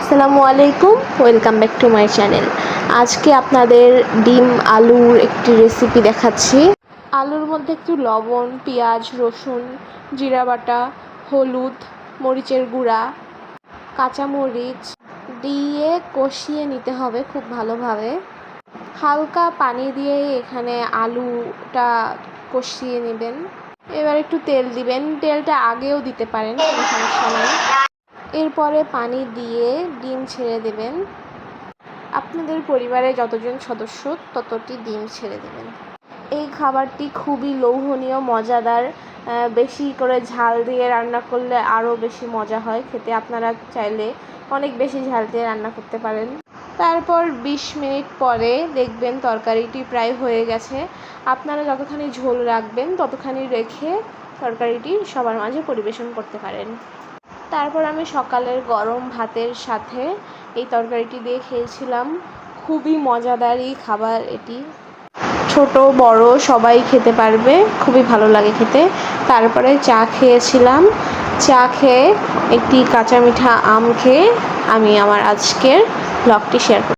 আসসালামু আলাইকুম, welcome back to my channel. আজকে আপনাদের ডিম আলুর একটি রেসিপি দেখাচ্ছি। আলুর মধ্যে একটু লবণ, পেঁয়াজ, রসুন, জিরা বাটা, হলুদ, মরিচের গুঁড়া, কাঁচামরিচ দিয়ে কষিয়ে নিতে হবে খুব ভালোভাবে। হালকা পানি দিয়ে এখানে আলুটা কষিয়ে নেবেন। এবার একটু তেল দিবেন, তেলটা আগেও দিতে পারেন, কোনো সমস্যা নেই। এরপরে পানি দিয়ে ডিম ছেড়ে দেবেন। আপনাদের পরিবারে যতজন সদস্য ততটি ডিম ছেড়ে দেবেন। এই খাবারটি খুবই লোভনীয়, মজাদার। বেশি করে ঝাল দিয়ে রান্না করলে আরও বেশি মজা হয় খেতে। আপনারা চাইলে অনেক বেশি ঝাল দিয়ে রান্না করতে পারেন। তারপর 20 মিনিট পরে দেখবেন তরকারিটি প্রায় হয়ে গেছে। আপনারা যতখানি ঝোল রাখবেন ততখানি রেখে তরকারিটি সবার মাঝে পরিবেশন করতে পারেন। তারপর আমি সকালের গরম ভাতের সাথে এই তরকারিটি দিয়ে খেয়েছিলাম। খুবই মজাদার এই খাবার এটি। ছোট বড় সবাই খেতে পারবে, খুবই ভালো লাগে খেতে। তারপরে চা খেয়েছিলাম। চা খেয়ে একটি কাঁচা মিঠা আম খেয়ে আমি আমার আজকের ব্লগটি শেয়ার করছি।